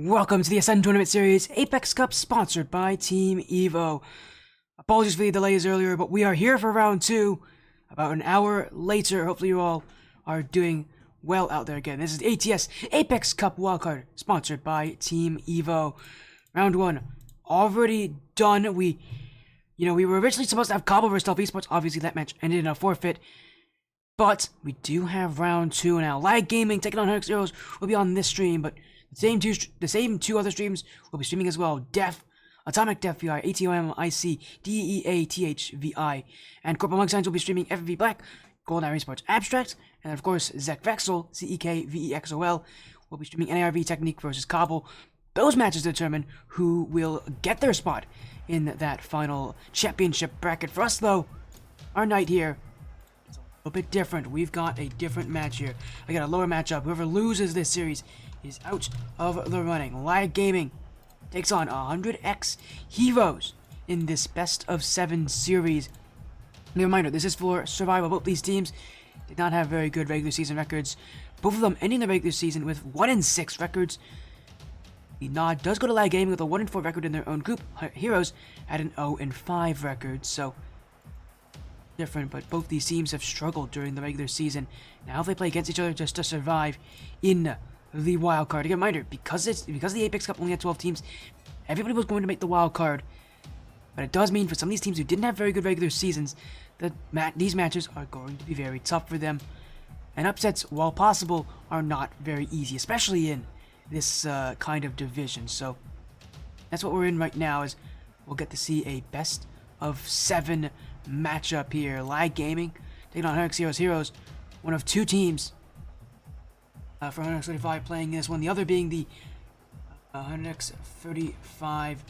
Welcome to the Ascend Tournament Series Apex Cup sponsored by Team Evo. Apologies for the delays earlier, but we are here for round 2. About an hour later. Hopefully you all are doing well out there again. This is ATS Apex Cup Wildcard sponsored by Team Evo. Round 1 already done. We were originally supposed to have Cobble versus Stealth Esports. Obviously that match ended in a forfeit. But we do have round 2 now. Lag Gaming taking on Herx Heroes will be on this stream, but the same two other streams will be streaming as well. Atomic Def VI, ATOMIC, DEATH VI, and Corporal Mug Signs will be streaming FV Black, Golden Iron Sports Abstract, and of course ZekVexol, ZekVexol, will be streaming NARV Technique versus Cobble. Those matches determine who will get their spot in that final championship bracket. For us though, our night here is a little bit different. We've got a different match here. I got a lower matchup. Whoever loses this series is out of the running. Lag Gaming takes on 100x Heroes in this best of 7 series. And a reminder, this is for survival. Both these teams did not have very good regular season records. Both of them ending the regular season with 1-6 records. The nod does go to Lag Gaming with a 1-4 record in their own group. Heroes had an 0-5 record, so different, but both these teams have struggled during the regular season. Now if they play against each other just to survive in the wild card. Again, reminder, because the Apex Cup only had 12 teams, everybody was going to make the wild card. But it does mean for some of these teams who didn't have very good regular seasons that these matches are going to be very tough for them. And upsets, while possible, are not very easy, especially in this kind of division. So that's what we're in right now. Is we'll get to see a best of 7 matchup here. Lag Gaming taking on Herx Heroes, one of 2 teams for 135 playing this one, the other being the 135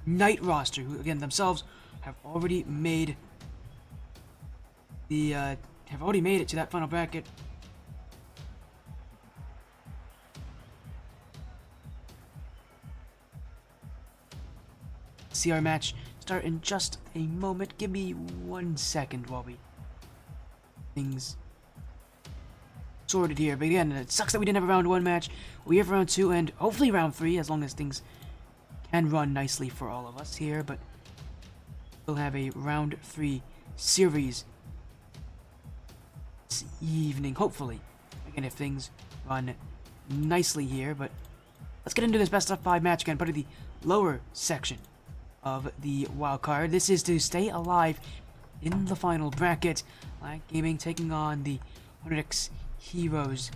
Knight roster, who again themselves have already made it to that final bracket. See our match start in just a moment. Give me 1 second while we things sorted here. But again, it sucks that we didn't have a round 1 match. We have round 2 and hopefully round 3, as long as things can run nicely for all of us here. But we'll have a round 3 series this evening, hopefully. Again, if things run nicely here. But let's get into this best of 5 match again, part of the lower section of the wild card. This is to stay alive in the final bracket. Lag Gaming taking on the 100x Heroes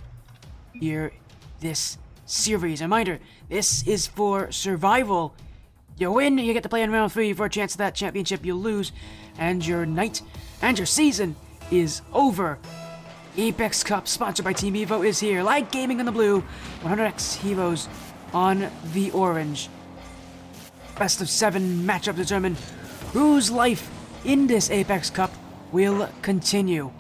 here this series. Reminder, this is for survival. You win, you get to play in round 3 for a chance at that championship. You lose, and your night and your season is over. Apex Cup, sponsored by Team Evo, is here. Lag Gaming on the blue, 100x Heroes on the orange. Best of 7 matchup determine whose life in this Apex Cup will continue.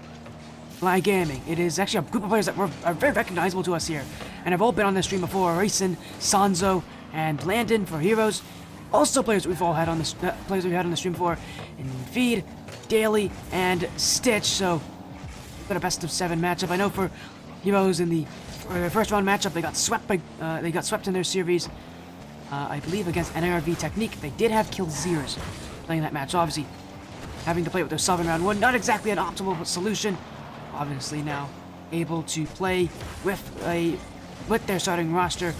Lag Gaming, it is actually a group of players that are very recognizable to us here, and have all been on this stream before. Racing, Sanzo, and Landon for Heroes. Also players we've had on the stream before in Feed, Daily, and Stitch. So we've got a best of 7 matchup. I know for Heroes in for their first round matchup, they got swept in their series. I believe against NARV Technique. They did have Killzeers playing that match. Obviously, having to play with their sub in round 1, not exactly an optimal solution. Obviously now able to play with their starting roster.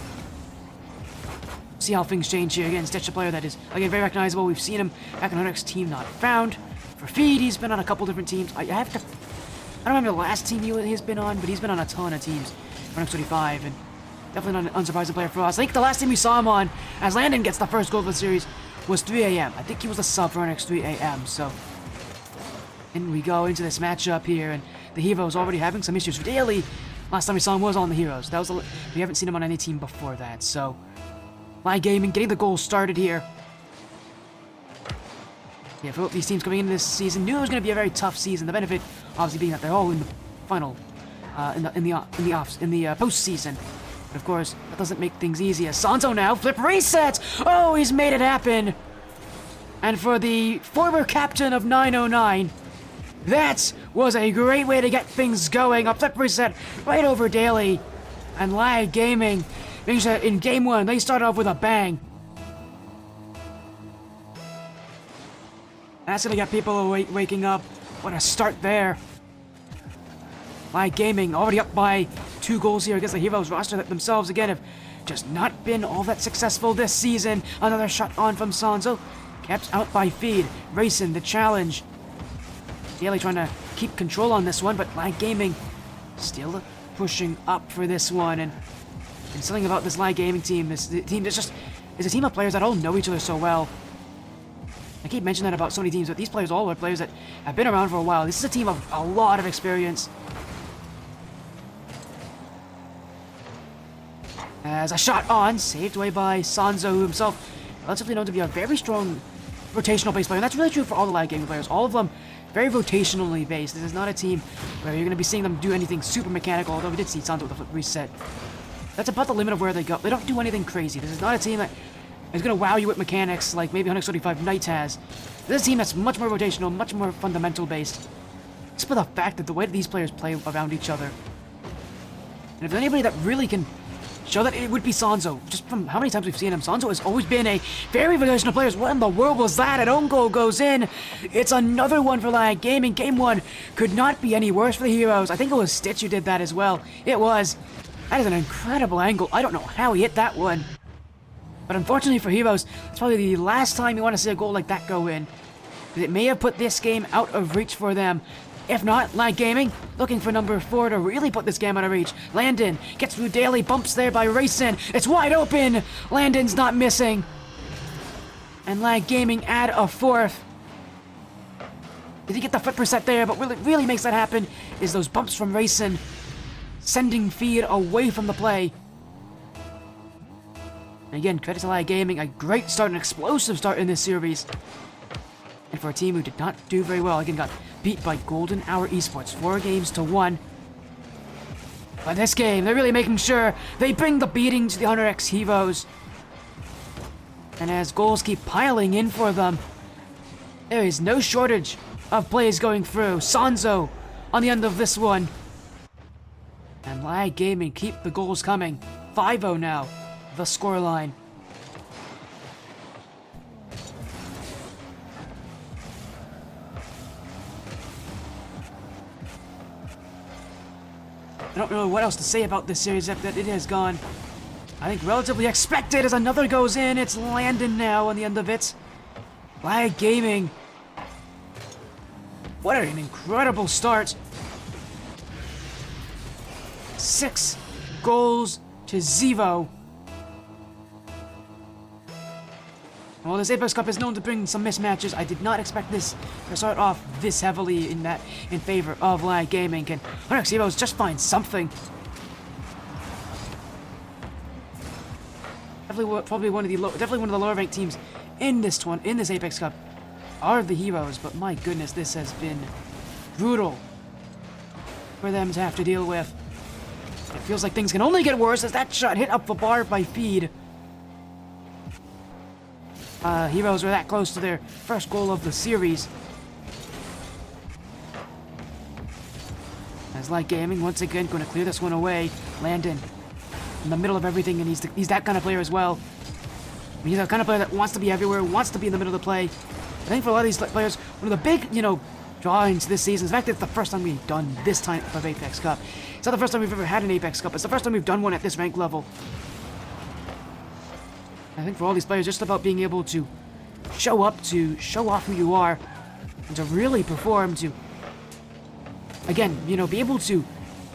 See how things change here. Again, Stitch, a player that is again very recognizable. We've seen him back on 100x team, not found. For Feed, he's been on a couple different teams. I don't remember the last team he's been on, but he's been on a ton of teams. 135 and definitely not an unsurprising player for us. I think the last time we saw him on, as Landon gets the first goal of the series, was 3 AM. I think he was a sub for 3 AM. So in we go into this matchup here, and the Heroes already having some issues. Daily, last time we saw him was on the Heroes. We haven't seen him on any team before that. So Lag Gaming getting the goal started here. Yeah, for both these teams coming into this season, knew it was going to be a very tough season. The benefit, obviously, being that they're all in the final, in the postseason. But of course, that doesn't make things easy. As Sanzo now flip reset. Oh, he's made it happen. And for the former captain of 909, that was a great way to get things going. A flip reset right over Daily. And Lag Gaming Means that in game 1, they start off with a bang. That's gonna get people waking up. What a start there. Live Gaming already up by 2 goals here against the Heroes roster that themselves, again, have just not been all that successful this season. Another shot on from Sanzo. Kept out by Feed. Racing the challenge. Daly trying to keep control on this one, but Live Gaming still pushing up for this one. And something about this Live Gaming team, this team that's just is a team of players that all know each other so well. I keep mentioning that about so many teams, but these players all are players that have been around for a while. This is a team of a lot of experience. As a shot on, saved away by Sanzo, who himself relatively known to be a very strong rotational based player. And that's really true for all the Live Gaming players. All of them very rotationally based. This is not a team where you're going to be seeing them do anything super mechanical, although we did see Sanzo with the flip reset. That's about the limit of where they go. They don't do anything crazy. This is not a team that is going to wow you with mechanics like maybe 135 Knights has. This is a team that's much more rotational, much more fundamental based. Just for the fact that the way that these players play around each other. And if there's anybody that really can show that, it would be Sanzo. Just from how many times we've seen him, Sanzo has always been a very rotational player. What in the world was that? An own goal goes in. It's another one for Live Gaming. Game 1 could not be any worse for the Heroes. I think it was Stitch who did that as well. It was. That is an incredible angle. I don't know how he hit that one. But unfortunately for Heroes, it's probably the last time you want to see a goal like that go in. It may have put this game out of reach for them. If not, Live Gaming looking for number 4 to really put this game out of reach. Landon gets through Daly, bumps there by Racing. It's wide open. Landon's not missing. And Live Gaming add a 4th. Did he get the foot reset there? But what really makes that happen is those bumps from Racing, sending Feed away from the play. And again, credit to Live Gaming, a great start, an explosive start in this series. And for a team who did not do very well, again got beat by Golden Hour Esports, 4-1. But this game, they're really making sure they bring the beating to the Hunter X Heroes. And as goals keep piling in for them, there is no shortage of plays going through. Sanzo on the end of this one. And Live Gaming keep the goals coming. 5-0 now, the scoreline. I don't know what else to say about this series except that it has gone, I think, relatively expected as another goes in. It's Landon now on the end of it. Live Gaming. What an incredible start. 6 goals to 0. Well, this Apex Cup is known to bring some mismatches. I did not expect this to start off this heavily in favor of Live Gaming. Can Hunter X Heroes just find something? Definitely one of the lower ranked teams in this Apex Cup are the Heroes. But my goodness, this has been brutal for them to have to deal with. It feels like things can only get worse as that shot hit up the bar by Feed. Heroes are that close to their first goal of the series. As Live Gaming once again going to clear this one away. Landon in the middle of everything, and he's that kind of player as well. I mean, he's the kind of player that wants to be everywhere, wants to be in the middle of the play. I think for a lot of these players, one of the big, drawings this season is the fact that it's the first time we've done this type of Apex Cup. It's not the first time we've ever had an Apex Cup. It's the first time we've done one at this rank level. I think for all these players, just about being able to show up, to show off who you are, and to really perform, to, again, be able to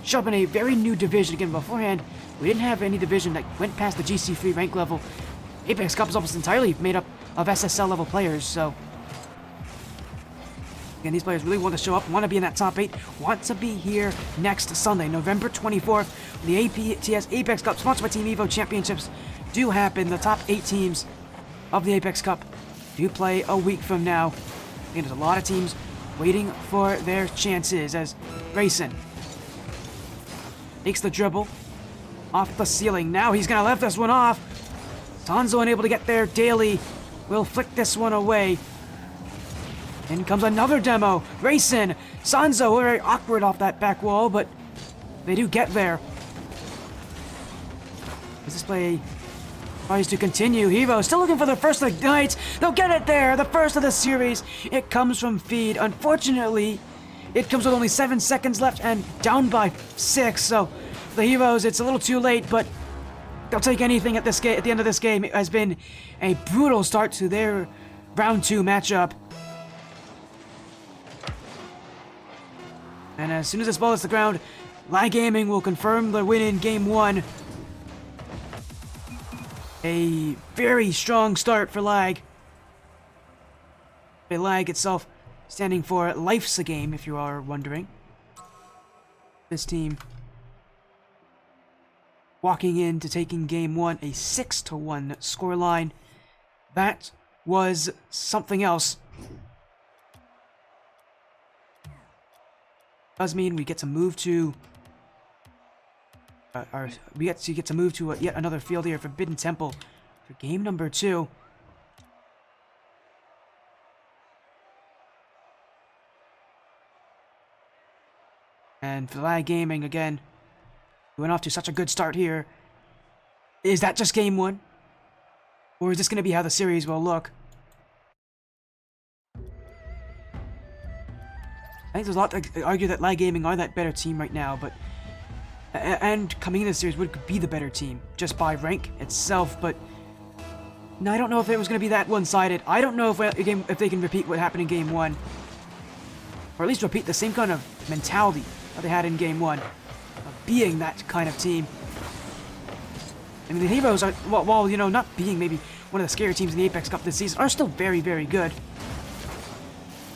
show up in a very new division. Again, beforehand, we didn't have any division that went past the GC3 rank level. Apex Cup is almost entirely made up of SSL level players, so again, these players really want to show up, want to be in that top 8, want to be here next Sunday, November 24th, the ATS Apex Cup, sponsored by Team Evo Championships, do happen. The top 8 teams of the Apex Cup do play a week from now. Again, there's a lot of teams waiting for their chances as Racing takes the dribble off the ceiling. Now he's going to let this one off. Sanzo unable to get there. Daly will flick this one away. In comes another demo. Racing. Sanzo very awkward off that back wall, but they do get there. As this play tries to continue, Evo still looking for the first of the night. They'll get it there, the first of the series. It comes from feed. Unfortunately, it comes with only 7 seconds left and down by 6. So for the Heroes, it's a little too late, but they'll take anything at the end of this game. It has been a brutal start to their round 2 matchup. And as soon as this ball hits the ground, Lag Gaming will confirm the win in Game 1. A very strong start for Lag. Lag itself standing for Life's a Game, if you are wondering. This team walking into taking Game 1, a 6-1 scoreline. That was something else. Does mean we get to move to yet another field here, Forbidden Temple, for game number 2. And for Lag Gaming again, we went off to such a good start here. Is that just game 1? Or is this going to be how the series will look? I think there's a lot to argue that Lag Gaming are that better team right now, but and coming into the series would be the better team just by rank itself. But no, I don't know if it was going to be that one-sided. I don't know if they can repeat what happened in Game 1, or at least repeat the same kind of mentality that they had in Game 1, of being that kind of team. I mean, the Heroes are, while you know, not being maybe one of the scarier teams in the Apex Cup this season, are still very, very good.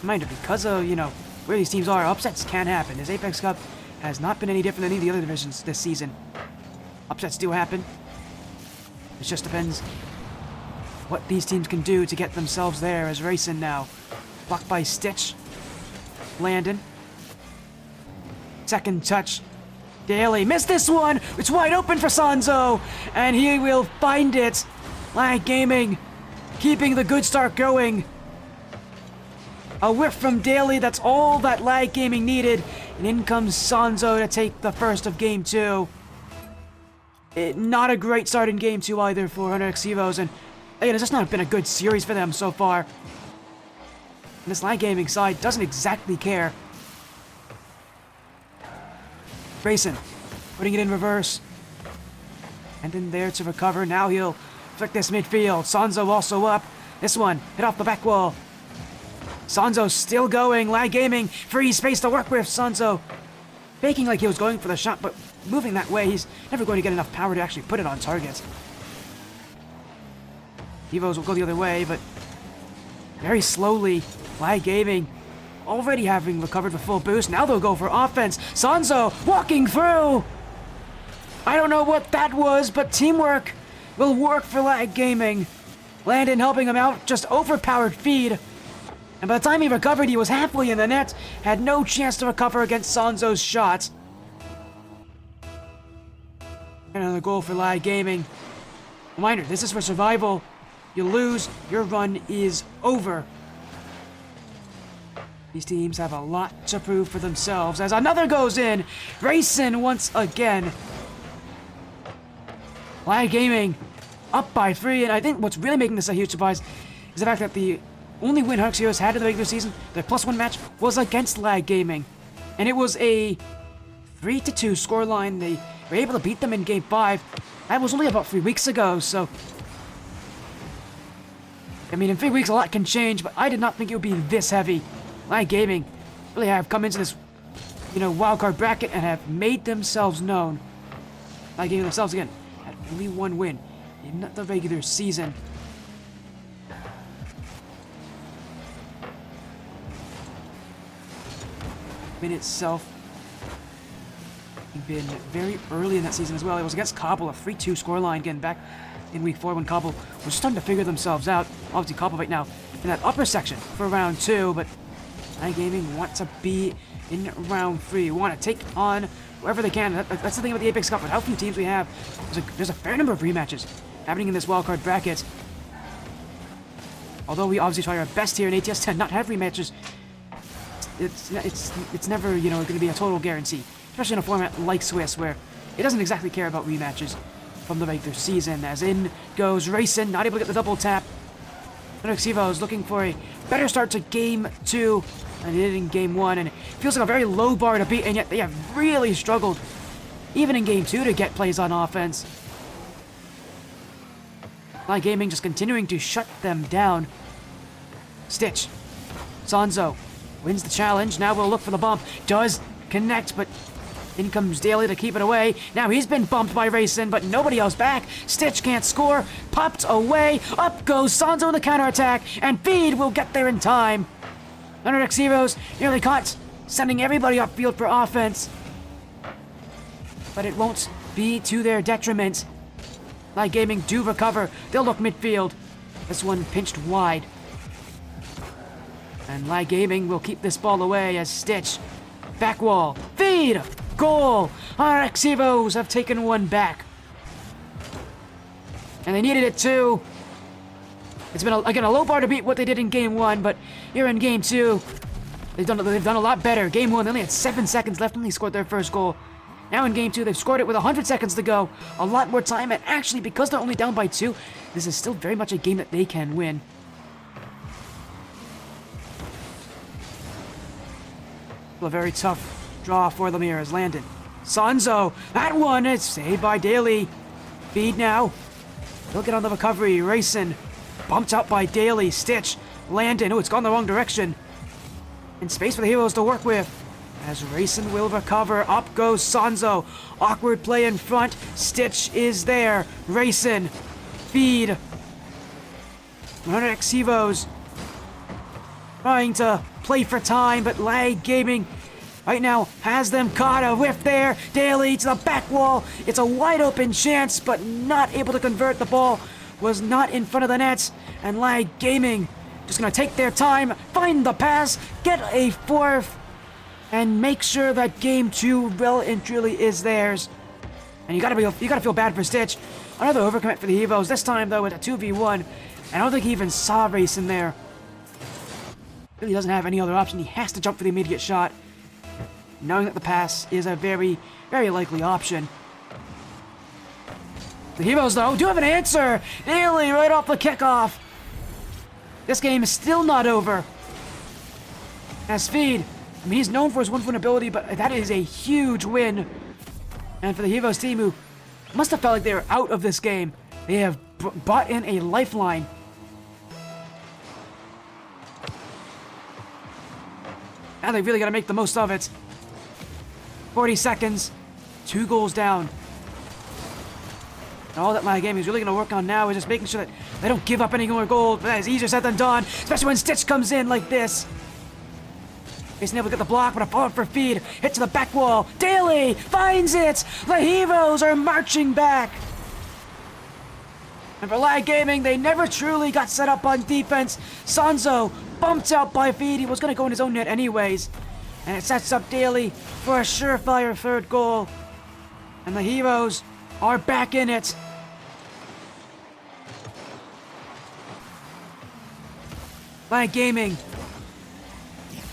Mind you, because of, you know, where these teams are, upsets can happen. This Apex Cup has not been any different than any of the other divisions this season. Upsets do happen. It just depends what these teams can do to get themselves there. As Racing now blocked by Stitch. Landon. Second touch. Daly missed this one. It's wide open for Sanzo, and he will find it. Lag Gaming keeping the good start going. A whiff from Daly, that's all that Lag Gaming needed. And in comes Sanzo to take the first of Game 2. Not a great start in Game 2 either for 100x Heroes, and again, it's just not been a good series for them so far. And this Lag Gaming side doesn't exactly care. Grayson putting it in reverse. And in there to recover. Now he'll flick this midfield. Sanzo also up. This one hit off the back wall. Sanzo still going. Lag Gaming, free space to work with. Sanzo faking like he was going for the shot, but moving that way, he's never going to get enough power to actually put it on target. Evos will go the other way, but very slowly. Lag Gaming already having recovered the full boost. Now they'll go for offense. Sanzo walking through. I don't know what that was, but teamwork will work for Lag Gaming. Landon helping him out, just overpowered feed. And by the time he recovered, he was halfway in the net, had no chance to recover against Sanzo's shot. Another goal for Lag Gaming. Reminder, this is for survival. You lose, your run is over. These teams have a lot to prove for themselves as another goes in. Racing once again. Lag Gaming up by 3, and I think what's really making this a huge surprise is the fact that the only win Hux Heroes had in the regular season, their +1 match, was against Lag Gaming. And it was a 3-2 scoreline. They were able to beat them in Game 5. That was only about 3 weeks ago, so I mean, in 3 weeks a lot can change, but I did not think it would be this heavy. Lag Gaming really have come into this, you know, wildcard bracket and have made themselves known. Lag Gaming themselves, again, had only 1 win in the regular season. In itself, been very early in that season as well. It was against Cobble, a 3-2 scoreline, getting back in week 4 when Cobble was starting to figure themselves out. Obviously, Cobble right now in that upper section for round 2, but Lag Gaming want to be in round 3. Want to take on whoever they can. That's the thing about the Apex Cup, with how few teams we have. There's a fair number of rematches happening in this wildcard bracket. Although we obviously try our best here in ATS to not have rematches, it's never, you know, going to be a total guarantee, especially in a format like Swiss where it doesn't exactly care about rematches. from the regular season. As in goes Racing, not able to get the double tap. Evo is looking for a better start to Game 2 than he did in Game 1, and it feels like a very low bar to beat, and yet they have really struggled, even in Game 2, to get plays on offense. Light Gaming just continuing to shut them down. Stitch. Sanzo wins the challenge. Now we'll look for the bump. Does connect, but in comes Daly to keep it away. Now he's been bumped by Racing, but nobody else back. Stitch can't score. Popped away. Up goes Sanzo in the counterattack, and Feed will get there in time. Heroes nearly caught, sending everybody upfield for offense. But it won't be to their detriment. Light Gaming do recover. They'll look midfield. This one pinched wide. And Light Gaming will keep this ball away as Stitch. Back wall. Feed! Goal! Our Evos have taken one back. And they needed it too. It's been, again, a low bar to beat what they did in Game 1, but here in Game 2, they've done a lot better. Game 1, they only had 7 seconds left when they scored their first goal. Now in Game 2, they've scored it with 100 seconds to go. A lot more time, and actually, because they're only down by 2, this is still very much a game that they can win. A very tough draw for them here as Landon. Sanzo, that one is saved by Daly. Feed now. He'll get on the recovery. Racing. Bumped out by Daly. Stitch. Landon. Oh, it's gone the wrong direction. And space for the Heroes to work with. As Racing will recover. Up goes Sanzo. Awkward play in front. Stitch is there. Racing. Feed. 100 Xevos. Trying to play for time, but Light Gaming right now has them caught. A whiff there. Daly to the back wall. It's a wide open chance, but not able to convert. The ball was not in front of the nets, and Light Gaming just gonna take their time, find the pass, get a fourth, and make sure that Game 2 well and truly is theirs. And you gotta feel bad for Stitch. Another overcommit for the Evos. This time though with a 2v1. I don't think he even saw Racing there. Really doesn't have any other option. He has to jump for the immediate shot, knowing that the pass is a very, very likely option. The Heroes, though, do have an answer! Daly right off the kickoff! This game is still not over. As Feed, I mean, he's known for his one-foot ability, but that is a huge win. And for the Heroes team, who must have felt like they were out of this game, they have brought in a lifeline. Now they really got to make the most of it. 40 seconds, 2 goals down. And all that Light Gaming is really going to work on now is just making sure that they don't give up any more goals. But that is easier said than done, especially when Stitch comes in like this. He's able to get the block, but a follow-up for Feed. Hit to the back wall. Daly finds it. The Heroes are marching back. And for Light Gaming, they never truly got set up on defense. Sanzo bumped out by Feed. He was going to go in his own net anyways. And it sets up Daly for a surefire third goal. And the Heroes are back in it. Light Gaming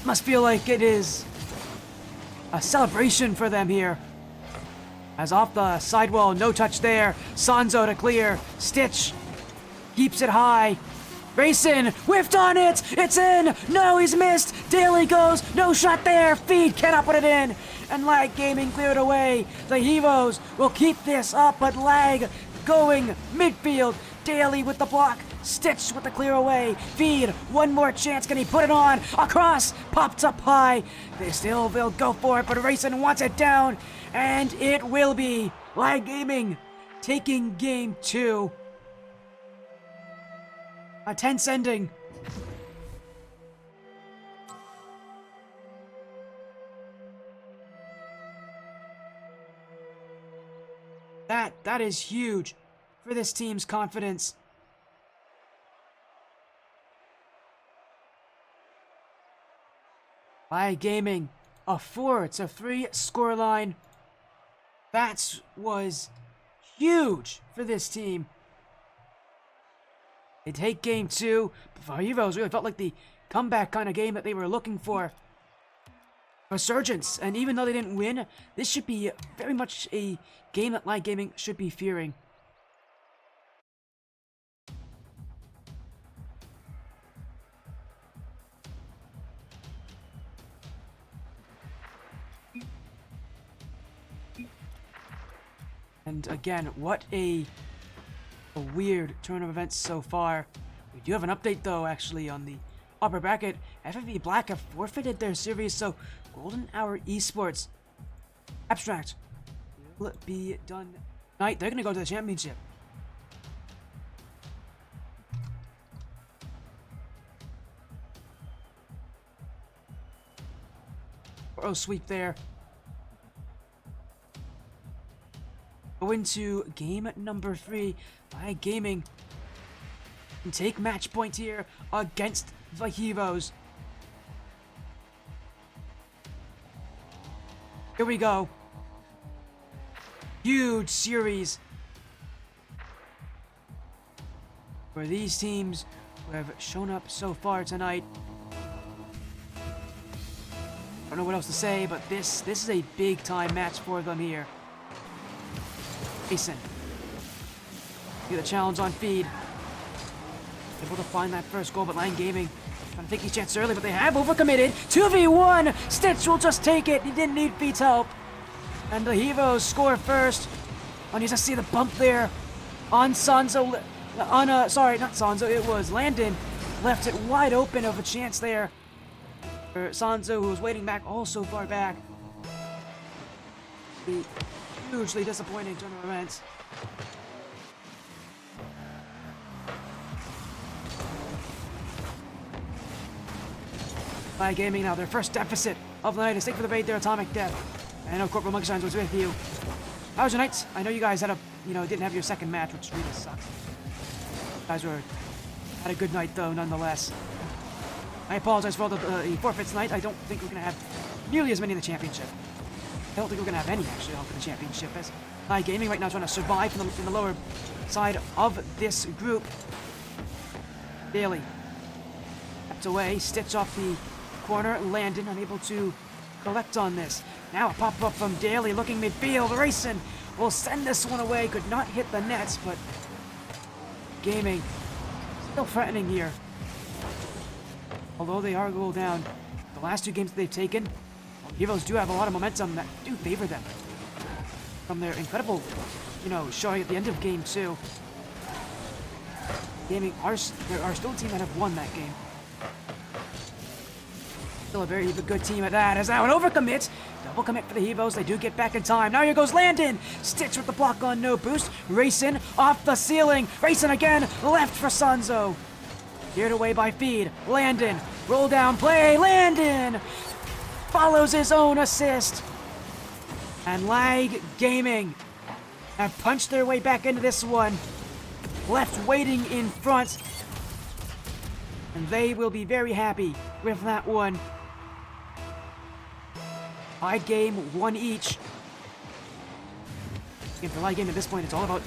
must feel like it is a celebration for them here. As off the sidewall, no touch there. Sanzo to clear. Stitch keeps it high. Racing, whiffed on it. It's in. No, he's missed. Daly goes. No shot there. Feed cannot put it in. And Light Gaming cleared away. The Heroes will keep this up, but Lag going midfield. Daly with the block. Stitch with the clear away. Feed, one more chance. Can he put it on? Across. Popped up high. They still will go for it, but Racing wants it down. And it will be Light Gaming taking Game 2. A tense ending. That is huge for this team's confidence. Light Gaming, a 4-3 scoreline. That was huge for this team. They take Game 2, but for Heroes really felt like the comeback kind of game that they were looking for. Resurgence, and even though they didn't win, this should be very much a game that Light Gaming should be fearing. And again, what a weird turn of events so far. We do have an update though, actually, on the upper bracket. FFV Black have forfeited their series, so Golden Hour Esports Abstract will be done tonight. They're gonna go to the championship. Sweep there. Go into game number 3 by Gaming and take match point here against the Heroes. Here we go. Huge series for these teams who have shown up so far tonight. I don't know what else to say, but this is a big time match for them here. Mason. Get a challenge on feed. Able to find that first goal, but Lang Gaming trying to take these chances early, but they have overcommitted. 2v1! Stitch will just take it. He didn't need Feed's help. And the Heroes score first. Oh, you just see the bump there on Sanzo. Sorry, not Sanzo. It was Landon. Left it wide open of a chance there for Sanzo, who was waiting back all so far back. The hugely disappointing turn of events. By Gaming now, their first deficit of the night is take for the bait there, Atomic Death. I know Corporal Monkshines was with you. How was your night? I know you guys had didn't have your second match, which really sucks. You guys had a good night though, nonetheless. I apologize for all the forfeits tonight. I don't think we're gonna have nearly as many in the championship. I don't think we're gonna have any actually on for the championship. As High Gaming right now trying to survive from the lower side of this group. Daly kept away, Stitch off the corner. Landon unable to collect on this. Now a pop up from Daly looking midfield. Racing will send this one away. Could not hit the nets, but Gaming still threatening here. Although they are a goal down, the last 2 games that they've taken, Heroes do have a lot of momentum that do favor them. From their incredible, showing at the end of game 2. Gaming are still a team that have won that game. Still a very good team at that. As now an overcommit. Double commit for the Heroes. They do get back in time. Now here goes Landon. Stitch with the block on no boost. Racing off the ceiling. Racing again. Left for Sanzo. Geared away by Feed. Landon. Roll down play. Landon follows his own assist. And Lag Gaming have punched their way back into this one. Left waiting in front. And they will be very happy with that one. High game, 1 each. And for Light Game at this point, it's all about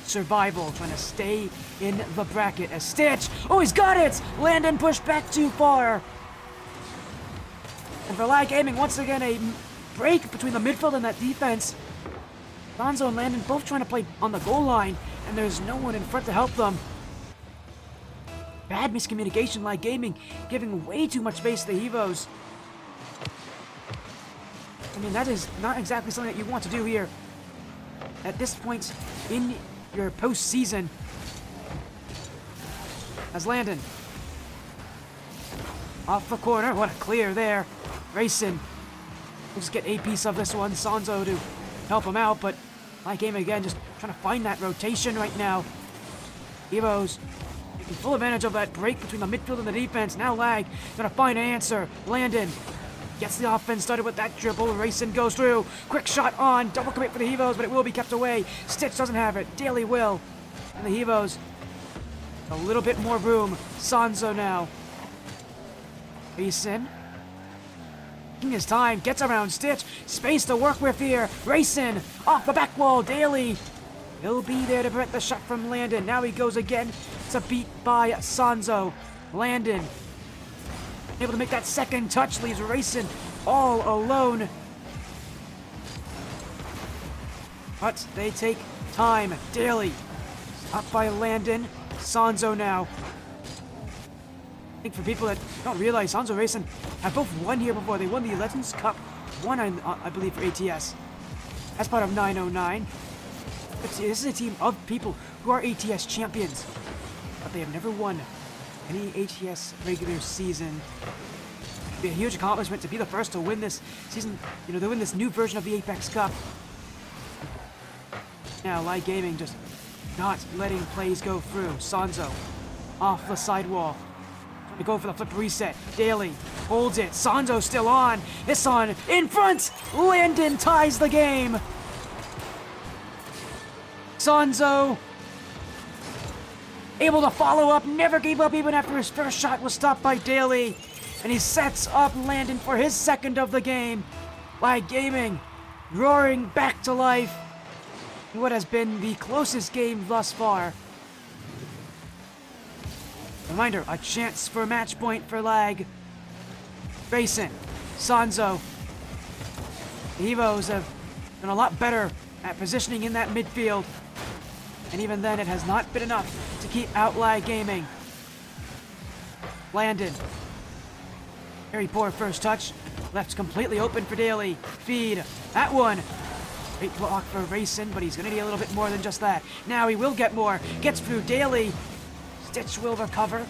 survival, trying to stay in the bracket. As Stitch, oh, he's got it! Landon pushed back too far. And for Light Gaming, once again, a break between the midfield and that defense. Gonzo and Landon both trying to play on the goal line, and there's no one in front to help them. Bad miscommunication, Light Gaming, giving way too much space to the Heroes. I mean, that is not exactly something that you want to do here at this point in your postseason. As Landon off the corner, what a clear there. Racing will just get a piece of this one. Sanzo to help him out, but my game again, just trying to find that rotation right now. Heroes taking full advantage of that break between the midfield and the defense. Now Lag gonna find an answer. Landon gets the offense started with that dribble. Racing goes through. Quick shot on. Double commit for the Heroes, but it will be kept away. Stitch doesn't have it. Daly will. And the Heroes, a little bit more room. Sanzo now. Racing. Taking his time. Gets around Stitch. Space to work with here. Racing. Off the back wall. Daly. He'll be there to prevent the shot from Landon. Now he goes again. It's a beat by Sanzo. Landon able to make that second touch, leaves Racing all alone. But they take time. Daly stopped by Landon. Sanzo now. I think for people that don't realize, Sanzo Racing have both won here before. They won the Legends Cup, one I believe for ATS, as part of 909. This is a team of people who are ATS champions, but they have never won any ATS regular season. It'd be a huge accomplishment to be the first to win this season, to win this new version of the Apex Cup. Now, Light Gaming just not letting plays go through. Sanzo off the sidewall. Trying to go for the flip reset. Daly holds it. Sanzo still on. Hisson in front. Landon ties the game. Sanzo able to follow up. Never gave up even after his first shot was stopped by Daly. And he sets up Landon for his second of the game. Light Gaming roaring back to life in what has been the closest game thus far. Reminder, a chance for match point for Lag. Grayson, Sanzo. The Evos have been a lot better at positioning in that midfield. And even then, it has not been enough to keep out Lag Gaming. Landon. Very poor first touch. Left completely open for Daly. Feed. That one. Great block for Rayson, but he's going to need a little bit more than just that. Now he will get more. Gets through Daly. Stitch will recover.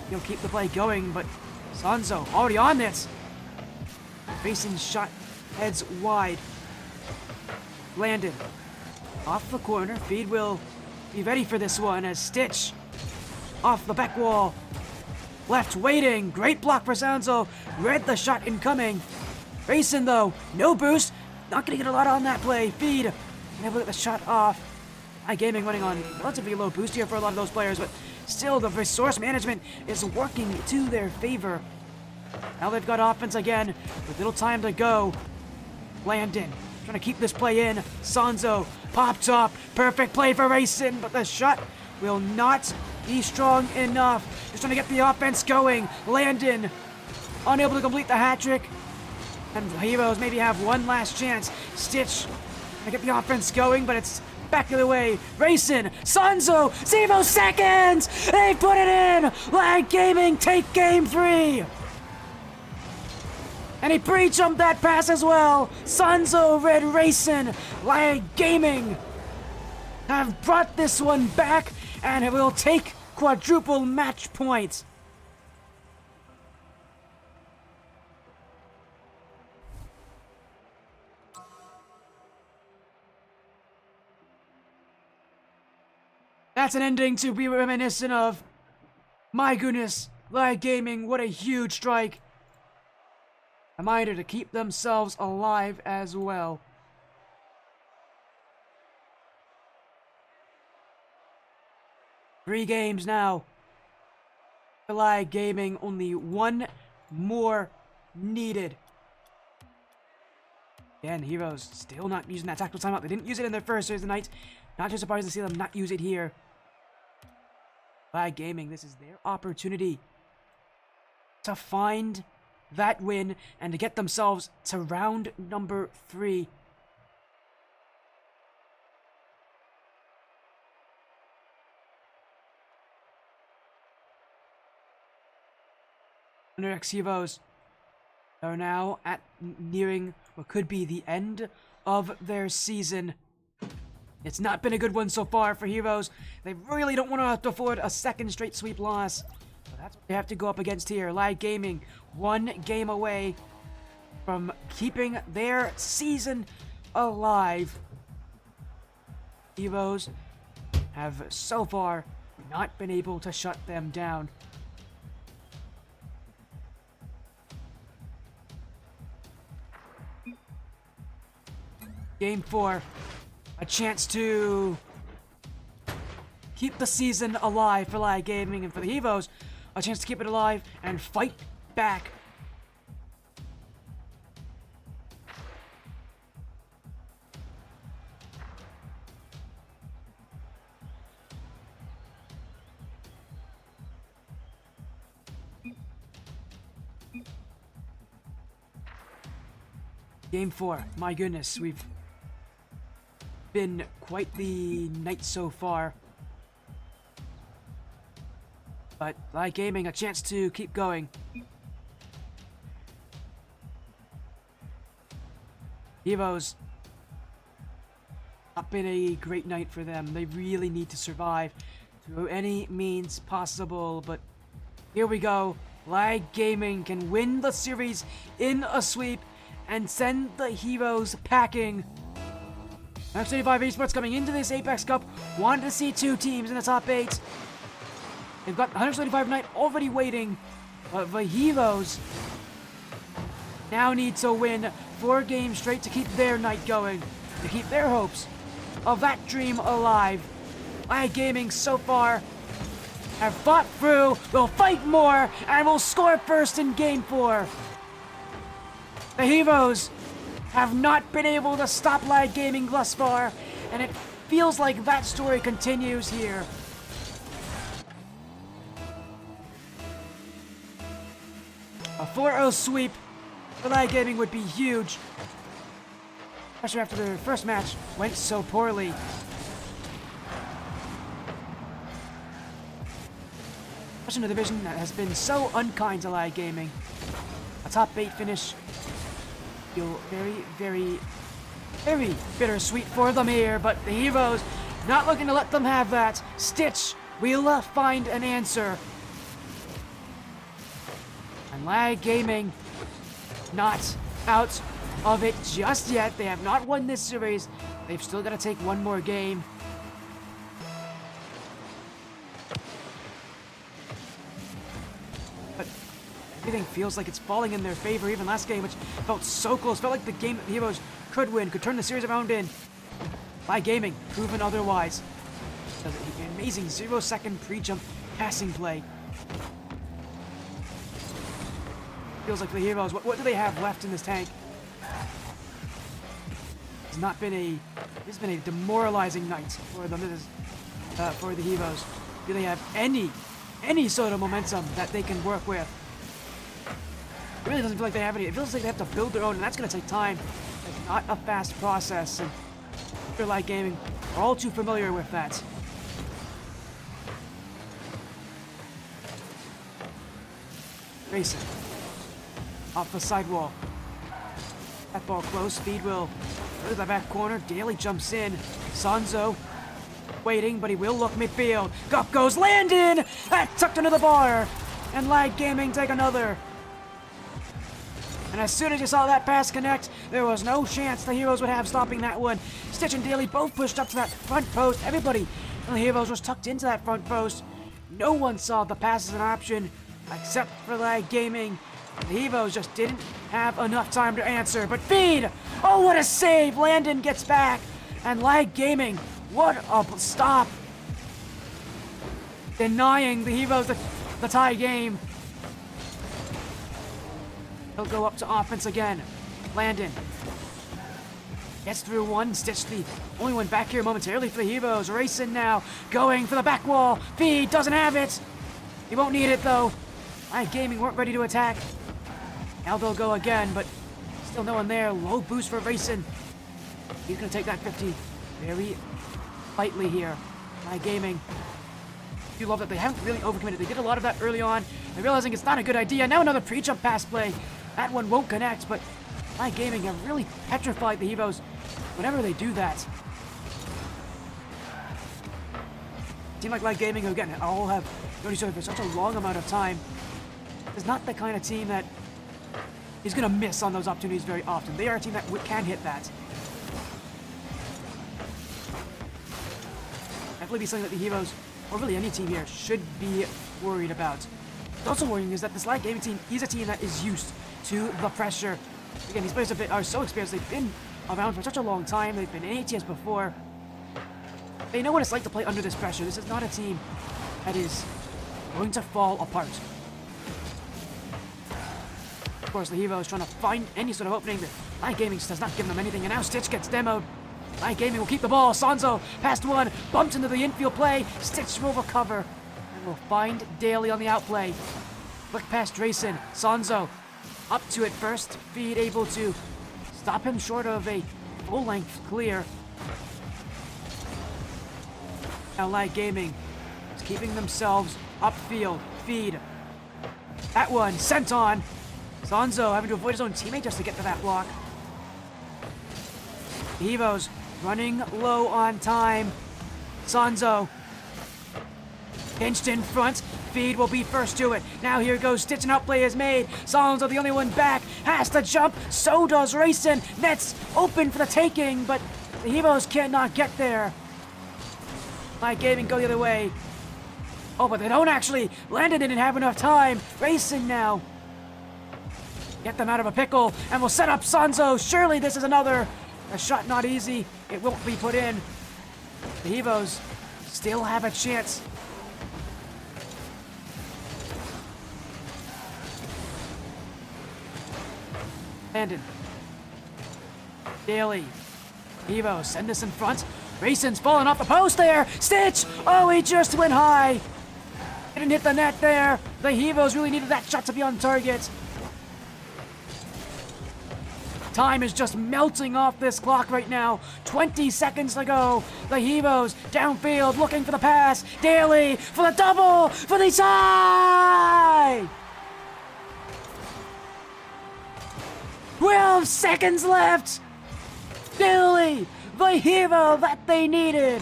He'll keep the play going, but Sanzo already on this. Rayson's shot heads wide. Landon off the corner. Feed will be ready for this one as Stitch off the back wall. Left waiting. Great block for Sanzo. Read the shot incoming. Rayson, though, no boost. Not going to get a lot on that play. Feed. Able to get the shot off. Light Gaming running on relatively low boost here for a lot of those players, but still the resource management is working to their favor. Now they've got offense again with little time to go. Landon trying to keep this play in. Sanzo popped up. Perfect play for Rayson, but the shot will not be strong enough. Just trying to get the offense going. Landon unable to complete the hat trick. And Heroes maybe have one last chance. Stitch trying to get the offense going, but it's back of the way. Rayson, Sanzo, 0 seconds! They put it in! Light Gaming take game 3! And he pre-jumped that pass as well. Sanzo read Rayson. Light Gaming have brought this one back and it will take quadruple match points. That's an ending to be reminiscent of. My goodness, Light Gaming, what a huge strike. Reminder to keep themselves alive as well. Three games now. Light Gaming, only one more needed. Again, Heroes still not using that tactical timeout. They didn't use it in their first series of the night. Not too surprised to see them not use it here. Light Gaming, this is their opportunity to find that win and to get themselves to round number 3. X Heroes are now at nearing what could be the end of their season. It's not been a good one so far for Heroes. They really don't want to have to afford a second straight sweep loss. So that's what they have to go up against here. Light Gaming, one game away from keeping their season alive. Heroes have so far not been able to shut them down. Game 4. A chance to keep the season alive for Light Gaming, and for the Evos, a chance to keep it alive and fight back. Game 4. My goodness, we've been quite the night so far. But Light Gaming, a chance to keep going. Evos Not been a great night for them. They really need to survive through any means possible, but here we go. Lag Gaming can win the series in a sweep and send the Heroes packing. X85 Esports coming into this Apex Cup wanted to see 2 teams in the top 8. They've got 175 night already waiting, but the Heroes now need to win 4 games straight to keep their night going, to keep their hopes of that dream alive. Lag Gaming so far have fought through, will fight more, and will score first in Game 4. The Heroes have not been able to stop Lag Gaming thus far, and it feels like that story continues here. A 4-0 sweep for Lag Gaming would be huge, especially after their first match went so poorly. Especially in a division that has been so unkind to Lag Gaming. A top 8 finish feel very, very, very bittersweet for them here, but the Heroes not looking to let them have that. Stitch will find an answer. And Lag Gaming not out of it just yet. They have not won this series. They've still got to take one more game. But everything feels like it's falling in their favor. Even last game, which felt so close, felt like the game that the Heroes could win, could turn the series around in. Lag Gaming, proven otherwise. Does an amazing 0-second pre-jump passing play. Feels like the Heroes, what do they have left in this tank? It's been a demoralizing night for them. For the Heroes. Do they have any sort of momentum that they can work with? It really doesn't feel like they have any. It feels like they have to build their own, and that's going to take time. It's not a fast process, and Lag Gaming are all too familiar with that. Racing. Off the sidewall. That ball close. Speed will go to the back corner. Daly jumps in. Sanzo waiting, but he will look midfield. Up goes Landon! That tucked into the bar! And Lag Gaming take another. And as soon as you saw that pass connect, there was no chance the Heroes would have stopping that one. Stitch and Daly both pushed up to that front post. Everybody in the Heroes was tucked into that front post. No one saw the pass as an option, except for Lag Gaming. The Heroes just didn't have enough time to answer. But feed! Oh, what a save! Landon gets back. And Lag Gaming, what a stop. Denying the Heroes the tie game. He'll go up to offense again. Landon gets through one. Stitch, the only one back here momentarily for the Heroes. Racing now, going for the back wall. Feed doesn't have it. He won't need it though. Lag Gaming weren't ready to attack. Now they'll go again, but still no one there. Low boost for Racing. He's gonna take that 50 very lightly here. Lag Gaming. I do love that they haven't really overcommitted. They did a lot of that early on. They're realizing it's not a good idea. Now another pre-jump pass play. That one won't connect, but Lag Gaming have really petrified the Heroes whenever they do that. Team like Lag Gaming, who again all have known each other for such a long amount of time, is not the kind of team that is going to miss on those opportunities very often. They are a team that can hit that. Definitely be something that the Heroes, or really any team here, should be worried about. What's also worrying is that this Lag Gaming team is a team that is used to the pressure. Again, these players are so experienced. They've been around for such a long time. They've been in ATS before. They know what it's like to play under this pressure. This is not a team that is going to fall apart. Of course, the Heroes trying to find any sort of opening. But Lag Gaming just does not give them anything. And now Stitch gets demoed. Lag Gaming will keep the ball. Sanzo past one. Bumped into the infield play. Stitch will recover. And will find Daly on the outplay. Look past Drayson. Sanzo up to it first. Feed able to stop him short of a full-length clear. Now Lag Gaming is keeping themselves upfield. Feed. That one sent on. Sanzo having to avoid his own teammate just to get to that block. The Heroes running low on time. Sanzo pinched in front. Feed will be first to it. Now here goes Stitch, and outplay is made. Sanzo, the only one back, has to jump. So does Racing. Net's open for the taking, but the Hevos cannot get there. My Gaming go the other way. Oh, but they don't actually. Landon didn't have enough time. Racing now. Get them out of a pickle, and we'll set up Sanzo. Surely this is a shot not easy. It won't be put in. The Hevos still have a chance. Landon. Daly. Hevos send us in front. Rayson's falling off the post there. Stitch! Oh, he just went high. Didn't hit the net there. The Hevos really needed that shot to be on target. Time is just melting off this clock right now. 20 seconds to go. The Hevos downfield looking for the pass. Daly for the double for the tie! 12 seconds left. Daly, the Hevo that they needed.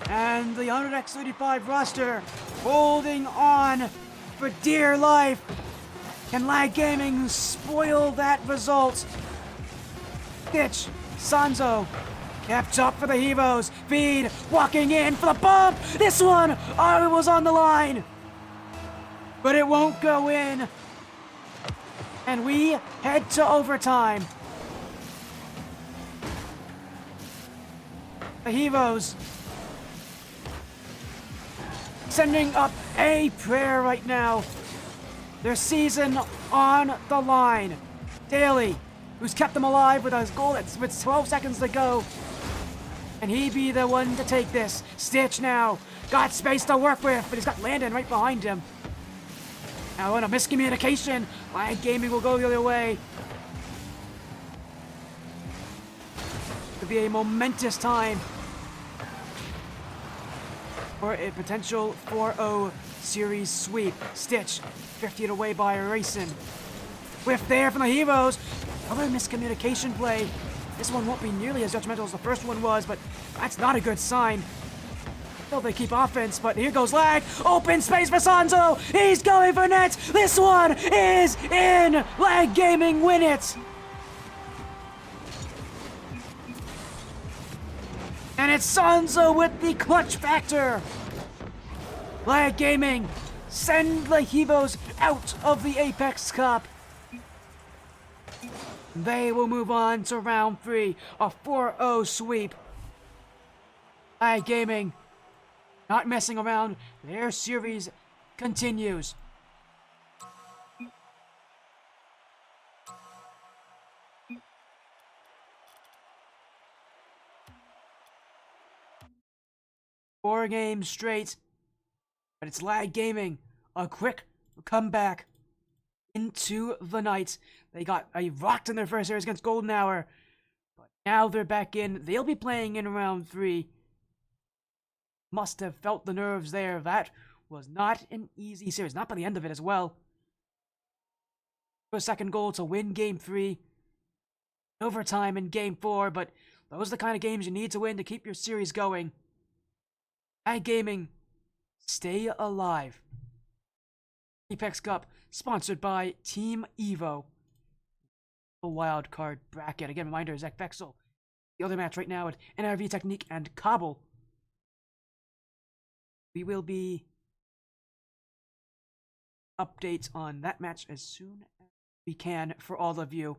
And the 100x35 roster holding on for dear life. Can Lag Gaming spoil that result? Stitch, Sanzo, kept up for the Hevos. Feed, walking in for the bump. This one, oh, it was on the line. But it won't go in. And we head to overtime. The Hevos sending up a prayer right now. Their season on the line. Daly, who's kept them alive with a goal with 12 seconds to go. Can he be the one to take this? Stitch now. Got space to work with, but he's got Landon right behind him. Now in a miscommunication, Lag Gaming will go the other way. Could be a momentous time for a potential 4-0 series sweep. Stitch, 50 away by Racing. Whiff there from the Hevos. Another miscommunication play. This one won't be nearly as detrimental as the first one was, but that's not a good sign. Still they keep offense, but here goes Lag. Open space for Sanzo. He's going for net. This one is in. Lag Gaming win it. And it's Sanzo with the clutch factor. Lag Gaming send the Hevos out of the Apex Cup. They will move on to round 3, a 4-0 sweep. Lag Gaming not messing around. Their series continues. Four games straight, but it's Lag Gaming. A quick comeback into the night. They got rocked in their first series against Golden Hour, but now they're back in. They'll be playing in round 3. Must have felt the nerves there. That was not an easy series, not by the end of it as well. A second goal to win game 3. Overtime in game 4, but those are the kind of games you need to win to keep your series going. Lag Gaming, stay alive. Apex Cup, sponsored by Team Evo. A wildcard bracket. Again, reminder, ZekVexol. The other match right now at NRV Technique and Kabul. We will be updates on that match as soon as we can for all of you.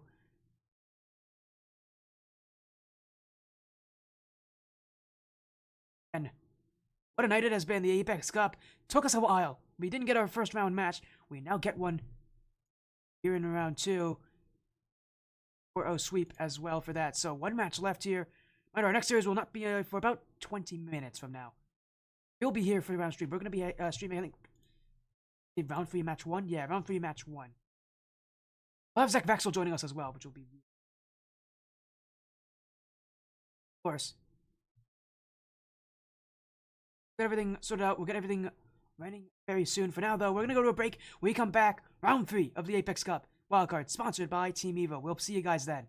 And what a night it has been. The Apex Cup took us a while. We didn't get our first round match. We now get one here in round 2. 4-0 sweep as well for that. So one match left here. Our next series will not be for about 20 minutes from now. We'll be here for the round stream. We're going to be streaming, I think, round 3 match 1. Yeah, round 3 match 1. We'll have ZekVexol joining us as well, which will be, of course. Get everything sorted out. We'll get everything running very soon. For now, though, we're gonna go to a break. When we come back, round 3 of the Apex Cup Wildcard, sponsored by Team Evo. We'll see you guys then.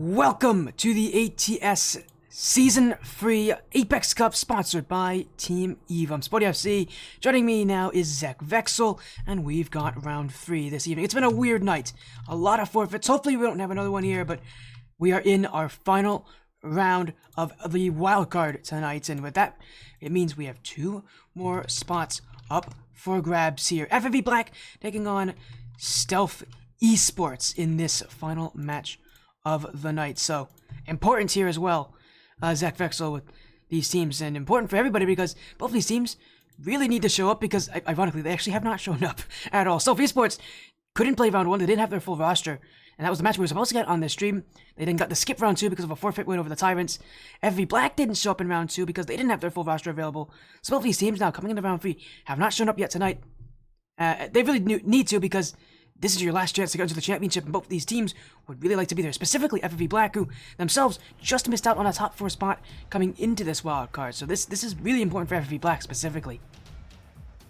Welcome to the ATS Season 3 Apex Cup sponsored by Team EVO. I'm Sporty FC. Joining me now is ZekVexol, and we've got round 3 this evening. It's been a weird night. A lot of forfeits. Hopefully we don't have another one here, but we are in our final round of the Wildcard tonight, and with that, it means we have 2 more spots up for grabs here. FFV Black taking on Stealth Esports in this final match of the night. So important here as well, ZekVexol, with these teams, and important for everybody because both these teams really need to show up because, ironically, they actually have not shown up at all. Stealth Esports couldn't play round 1, they didn't have their full roster, and that was the match we were supposed to get on this stream. They then got to skip round 2 because of a forfeit win over the Tyrants. FV Black didn't show up in round 2 because they didn't have their full roster available. So both these teams now coming into round 3 have not shown up yet tonight. They really need to, because this is your last chance to get into the championship, and both of these teams would really like to be there, specifically FFV Black, who themselves just missed out on a top 4 spot coming into this wild card. So this is really important for FFV Black specifically.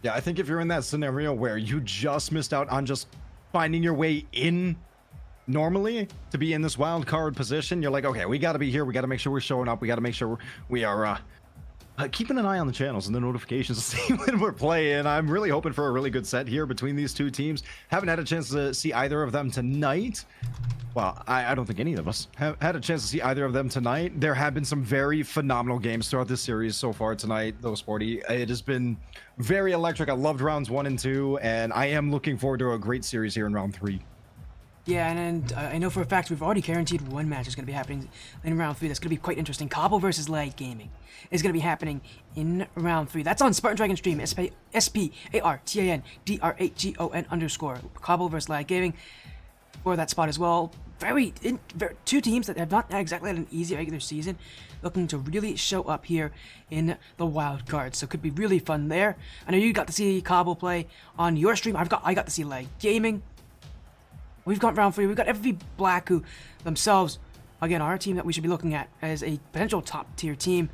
Yeah, I think if you're in that scenario where you just missed out on just finding your way in normally to be in this wild card position, you're like, okay, we got to be here. We got to make sure we're showing up. We got to make sure we are keeping an eye on the channels and the notifications to see when we're playing. I'm really hoping for a really good set here between these two teams. Haven't had a chance to see either of them tonight. Well, I don't think any of us have had a chance to see either of them tonight. There have been some very phenomenal games throughout this series so far tonight, though, Sporty. It has been very electric. I loved rounds 1 and 2, and I am looking forward to a great series here in round 3. Yeah, and I know for a fact we've already guaranteed one match is going to be happening in round 3. That's going to be quite interesting. Cobble versus Lag Gaming is going to be happening in round 3. That's on Spartan Dragon Stream, SPARTANDRAGON_. Cobble versus Lag Gaming for that spot as well. Two teams that have not exactly had an easy regular season, looking to really show up here in the wild card. So it could be really fun there. I know you got to see Cobble play on your stream. I got to see Lag Gaming. We've got round 3. We've got FFV Black, who themselves, again, are a team that we should be looking at as a potential top-tier team.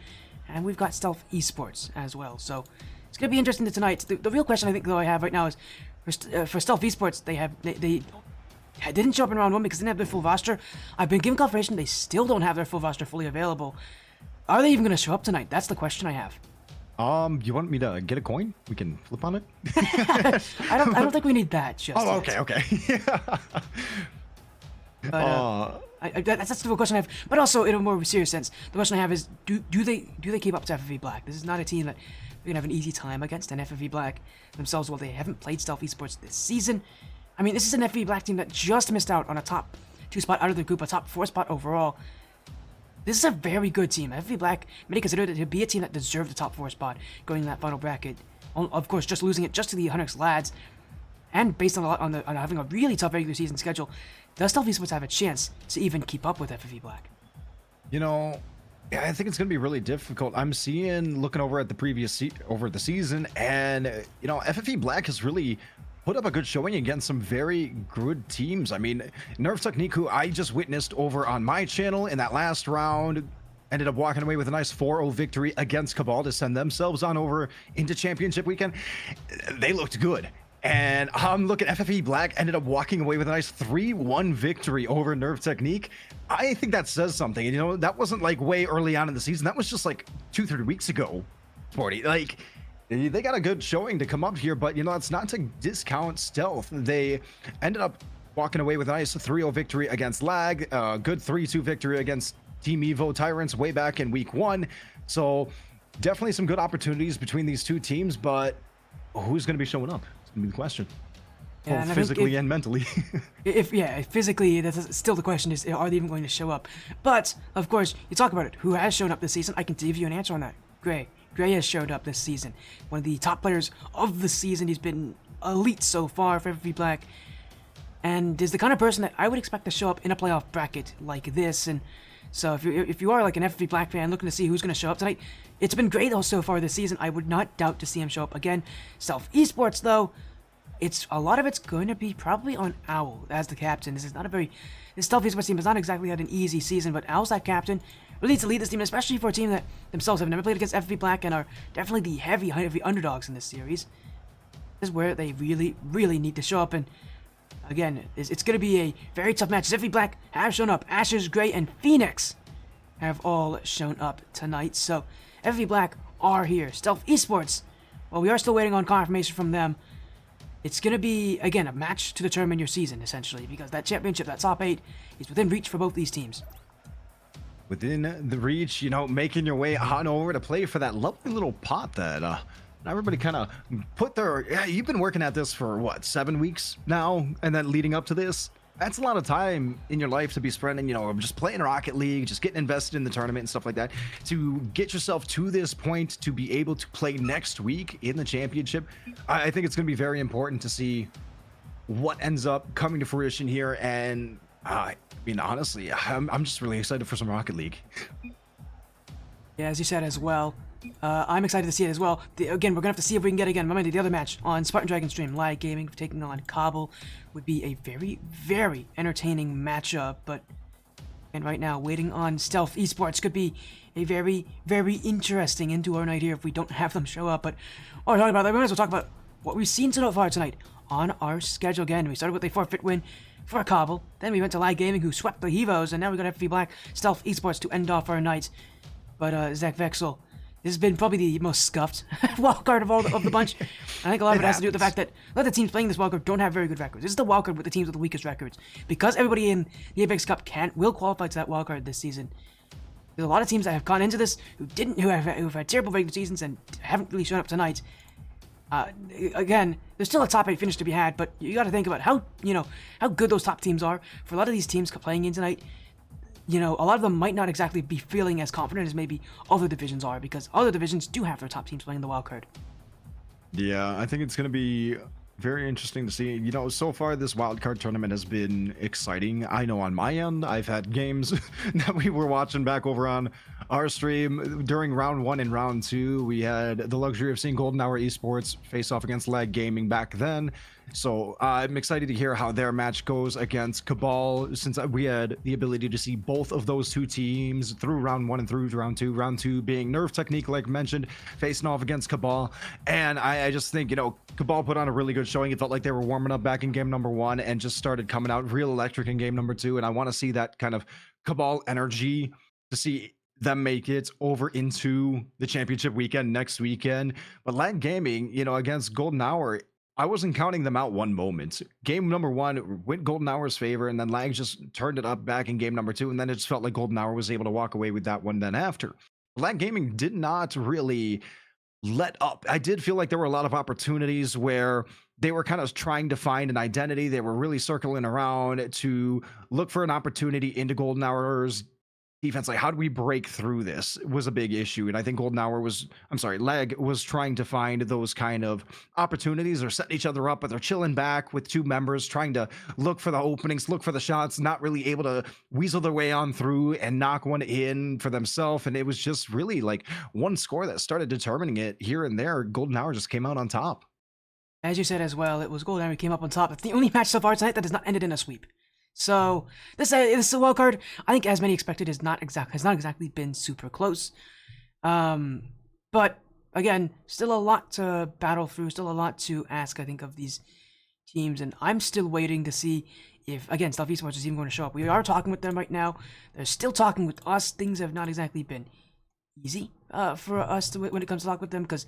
And we've got Stealth Esports as well. So it's going to be interesting tonight. The real question I think, though, I have right now is for Stealth Esports, they didn't show up in round 1 because they didn't have their full roster. I've been given confirmation they still don't have their full roster fully available. Are they even going to show up tonight? That's the question I have. You want me to get a coin? We can flip on it? I don't think we need that just Oh, yet. okay. But, that's the real question I have. But also, in a more serious sense, the question I have is, do they keep up to FFV Black? This is not a team that we're going to have an easy time against, and FFV Black themselves, well, they haven't played Stealth Esports this season. I mean, this is an FFV Black team that just missed out on a top 2 spot out of the group, a top 4 spot overall. This is a very good team. FFV Black many considered it to be a team that deserved the top 4 spot going in that final bracket. Of course, just losing it just to the Hunix lads, and based on having a really tough regular season schedule, does Stealth Esports have a chance to even keep up with FFV Black? You know, yeah, I think it's going to be really difficult. I'm looking over at the previous over the season, and you know, FFV Black has really put up a good showing against some very good teams. I mean, Nerf Technique, who I just witnessed over on my channel in that last round, ended up walking away with a nice 4-0 victory against Cabal to send themselves on over into championship weekend. They looked good. And look at FFV Black ended up walking away with a nice 3-1 victory over Nerf Technique. I think that says something. And, you know, that wasn't like way early on in the season. That was just like 2-3 weeks ago, Sporty. Like, they got a good showing to come up here, but, you know, it's not to discount Stealth. They ended up walking away with a nice 3-0 victory against Lag, good 3-2 victory against Team EVO Tyrants way back in week 1. So definitely some good opportunities between these two teams, but who's going to be showing up? It's going to be the question. Yeah, both physically and mentally. Physically, that's still the question is, are they even going to show up? But, of course, you talk about it. Who has shown up this season? I can give you an answer on that. Gray has showed up this season. One of the top players of the season. He's been elite so far for FFV Black. And is the kind of person that I would expect to show up in a playoff bracket like this. And so if you are like an FFV Black fan looking to see who's going to show up tonight, it's been great though so far this season. I would not doubt to see him show up again. Stealth Esports though, a lot of it's going to be probably on Owl as the captain. This Stealth Esports team has not exactly had an easy season, but Owl's that captain. Really needs to lead this team, especially for a team that themselves have never played against FFV Black and are definitely the heavy underdogs in this series. This is where they really need to show up, and again, it's going to be a very tough match. ZekVexol Black have shown up. Ashes Gray and Phoenix have all shown up tonight. So ZekVexol Black are here. Stealth Esports, well, we are still waiting on confirmation from them. It's going to be, again, a match to determine your season, essentially, because that championship, that top 8, is within reach for both these teams. Within the reach, you know, making your way on over to play for that lovely little pot that everybody kind of put their... Yeah, you've been working at this for, what, 7 weeks now? And then leading up to this? That's a lot of time in your life to be spending, you know, just playing Rocket League, just getting invested in the tournament and stuff like that. To get yourself to this point, to be able to play next week in the championship, I think it's going to be very important to see what ends up coming to fruition here. And I mean, honestly, I'm just really excited for some Rocket League. Yeah, as you said as well. I'm excited to see it as well. Again, we're going to have to see if we can get, again, remember the other match on Spartan Dragon stream. Lag Gaming taking on Kabul would be a very, very entertaining matchup. But, and right now, waiting on Stealth Esports could be a very, very interesting into our night here if we don't have them show up. But while we're talking about that, we might as well talk about what we've seen so far tonight on our schedule. Again, we started with a forfeit win for Kabul. Then we went to Lag Gaming, who swept the Hevos. And now we got ZekVexol Black, Stealth Esports to end off our night. But, ZekVexol, this has been probably the most scuffed wildcard of all of the bunch. I think a lot of it has to do with the fact that a lot of the teams playing this wildcard don't have very good records. This is the wildcard with the teams with the weakest records. Because everybody in the Apex Cup will qualify to that wildcard this season. There's a lot of teams that have gone into this who have had terrible regular seasons and haven't really shown up tonight. Again, there's still a top 8 finish to be had, but you got to think about how good those top teams are. For a lot of these teams playing in tonight, you know, a lot of them might not exactly be feeling as confident as maybe other divisions are, because other divisions do have their top teams playing the wild card. Yeah, I think it's going to be very interesting to see. You know, so far this wildcard tournament has been exciting. I know on my end, I've had games that we were watching back over on our stream during round 1 and round 2. We had the luxury of seeing Golden Hour Esports face off against Lag Gaming back then. So I'm excited to hear how their match goes against Cabal, since we had the ability to see both of those two teams through round 1 and through round 2. Round 2 being Nerve Technique, like mentioned, facing off against Cabal. And I just think, you know, Cabal put on a really good showing. It felt like they were warming up back in game number 1 and just started coming out real electric in game number 2. And I want to see that kind of Cabal energy, to see them make it over into the championship weekend next weekend. But Lag Gaming, you know, against Golden Hour, I wasn't counting them out one moment. Game number 1 went Golden Hour's favor, and then Lag just turned it up back in game number 2, and then it just felt like Golden Hour was able to walk away with that one then after. Lag Gaming did not really let up. I did feel like there were a lot of opportunities where they were kind of trying to find an identity. They were really circling around to look for an opportunity into Golden Hour's defense. Like, how do we break through this was a big issue. And I think Lag was trying to find those kind of opportunities. They're setting each other up, but they're chilling back with 2 members, trying to look for the openings, look for the shots, not really able to weasel their way on through and knock one in for themselves. And it was just really like one score that started determining it here and there. Golden Hour just came out on top. As you said as well, it was Golden Hour came up on top. It's the only match so far tonight that has not ended in a sweep. So this is a wild card. I think, as many expected, has not exactly been super close. But again, still a lot to battle through. Still a lot to ask, I think, of these teams, and I'm still waiting to see if, again, Stealth Esports is even going to show up. We are talking with them right now. They're still talking with us. Things have not exactly been easy for us when it comes to talk with them, because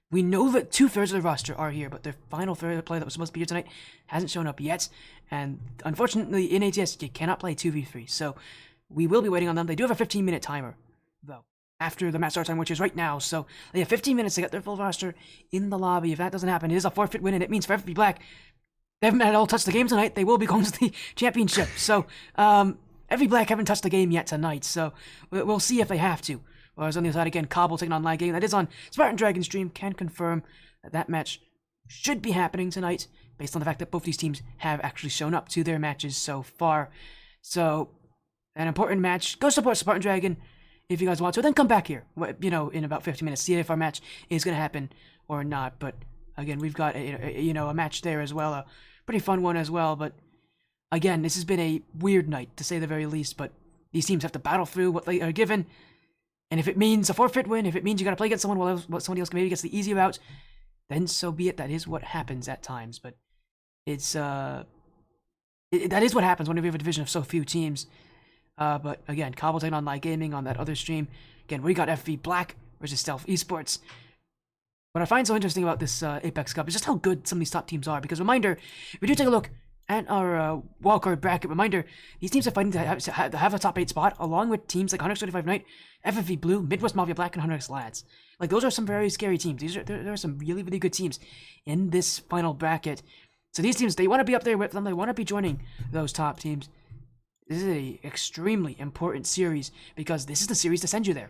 we know that 2/3 of the roster are here, but their final third player that was supposed to be here tonight hasn't shown up yet. And unfortunately, in ATS, you cannot play 2v3. So we will be waiting on them. They do have a 15-minute timer, though, after the match start time, which is right now. So they have 15 minutes to get their full roster in the lobby. If that doesn't happen, it is a forfeit win, and it means for ZekVexol Black, they haven't at all touched the game tonight. They will be going to the championship. So ZekVexol Black haven't touched the game yet tonight. So we'll see if they have to. Whereas on the other side, again, Kabul taking on Lag Gaming. That is on Spartan Dragon stream. Can confirm that match should be happening tonight, based on the fact that both these teams have actually shown up to their matches so far. So, an important match. Go support Spartan Dragon if you guys want to. Then come back here, you know, in about 50 minutes. See if our match is going to happen or not. But, again, we've got, a match there as well. A pretty fun one as well. But, again, this has been a weird night, to say the very least. But these teams have to battle through what they are given. And if it means a forfeit win, if it means you got to play against someone while somebody else maybe gets the easy route, then so be it. That is what happens at times. But it's That is what happens whenever you have a division of so few teams. But again, Cobble taking on Light Gaming on that other stream. Again, we got FV Black versus Stealth Esports. What I find so interesting about this Apex Cup is just how good some of these top teams are. Because reminder, if we do take a look at our wildcard bracket, reminder, these teams are fighting to have a top 8 spot, along with teams like 135 Knight, FFV Blue, Midwest Mafia Black, and 100x Lads. Like, those are some very scary teams. There are some really, really good teams in this final bracket. So these teams, they want to be up there with them. They want to be joining those top teams. This is a extremely important series because this is the series to send you there.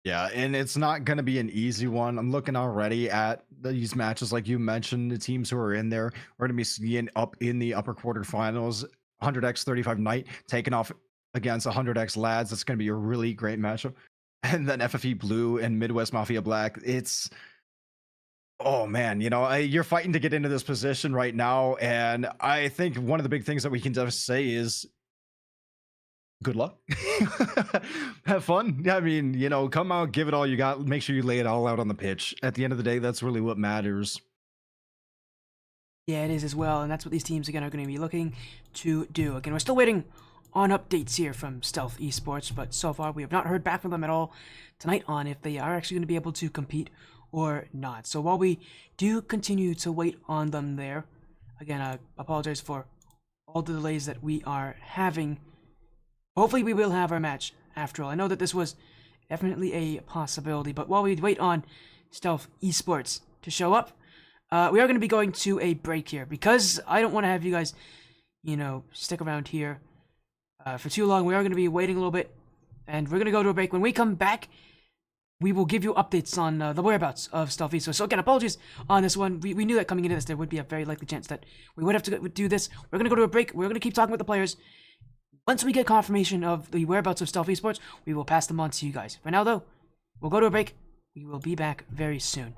Yeah, and it's not going to be an easy one. I'm looking already at these matches, like you mentioned, the teams who are in there. We're going to be seeing up in the upper quarterfinals, 100x 35 Knight taking off against 100x Lads. That's going to be a really great matchup. And then FFE Blue and Midwest Mafia Black. It's, oh man, you're fighting to get into this position right now. And I think one of the big things that we can just say is good luck. Have fun. I mean, come out, give it all you got. Make sure you lay it all out on the pitch. At the end of the day, that's really what matters. Yeah, it is as well, and that's what these teams again are going to be looking to do. Again, we're still waiting on updates here from Stealth Esports, but so far we have not heard back from them at all tonight on if they are actually going to be able to compete or not. So while we do continue to wait on them there, again, I apologize for all the delays that we are having. Hopefully we will have our match after all. I know that this was definitely a possibility, but while we wait on Stealth Esports to show up, we are going to be going to a break here because I don't want to have you guys, stick around here for too long. We are going to be waiting a little bit, and we're going to go to a break. When we come back, we will give you updates on the whereabouts of Stealth Esports. So again, apologies on this one. We knew that coming into this, there would be a very likely chance that we would have to do this. We're going to go to a break. We're going to keep talking with the players. Once we get confirmation of the whereabouts of Stealth Esports, we will pass them on to you guys. For now, though, we'll go to a break. We will be back very soon.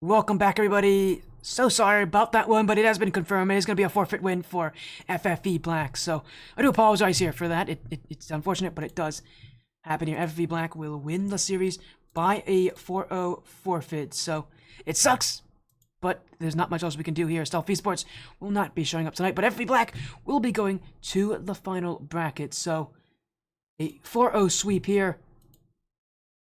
Welcome back, everybody. So sorry about that one, but it has been confirmed. It is going to be a forfeit win for FFE Black. So I do apologize here for that. It's unfortunate, but it does happen here. FFE Black will win the series by a 4-0 forfeit. So it sucks, but there's not much else we can do here. Stealth Esports will not be showing up tonight, but FFE Black will be going to the final bracket. So a 4-0 sweep here.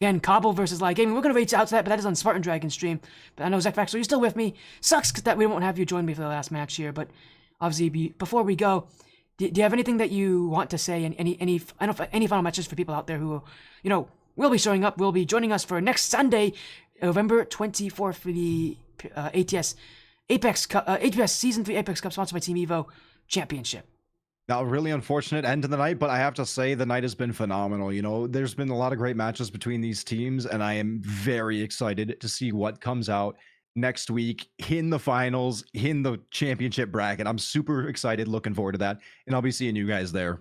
Again, Cobble versus Live Gaming. We're going to reach out to that, but that is on Spartan Dragon stream. But I know ZekVexol, you're still with me. Sucks that we won't have you join me for the last match here, but obviously, before we go, do you have anything that you want to say? Any final messages for people out there who, will be showing up, will be joining us for next Sunday, November 24th for the ATS Apex Cup, ATS Season 3 Apex Cup sponsored by Team Evo Championship. Now, really unfortunate end to the night, but I have to say the night has been phenomenal. There's been a lot of great matches between these teams, and I am very excited to see what comes out next week in the finals, in the championship bracket. I'm super excited, looking forward to that, and I'll be seeing you guys there.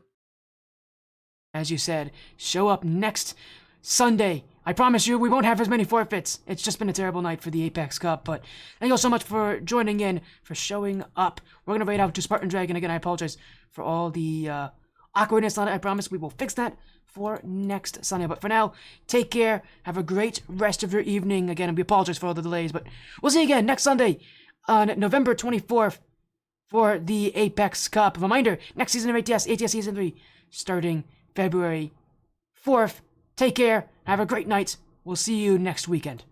As you said, show up next Sunday. I promise you, we won't have as many forfeits. It's just been a terrible night for the Apex Cup, but thank you all so much for joining in, for showing up. We're going to raid out to Spartan Dragon. Again, I apologize for all the awkwardness on it. I promise we will fix that for next Sunday. But for now, take care. Have a great rest of your evening. Again, and we apologize for all the delays, but we'll see you again next Sunday on November 24th for the Apex Cup. Reminder, next season of ATS Season 3, starting February 4th. Take care. Have a great night. We'll see you next weekend.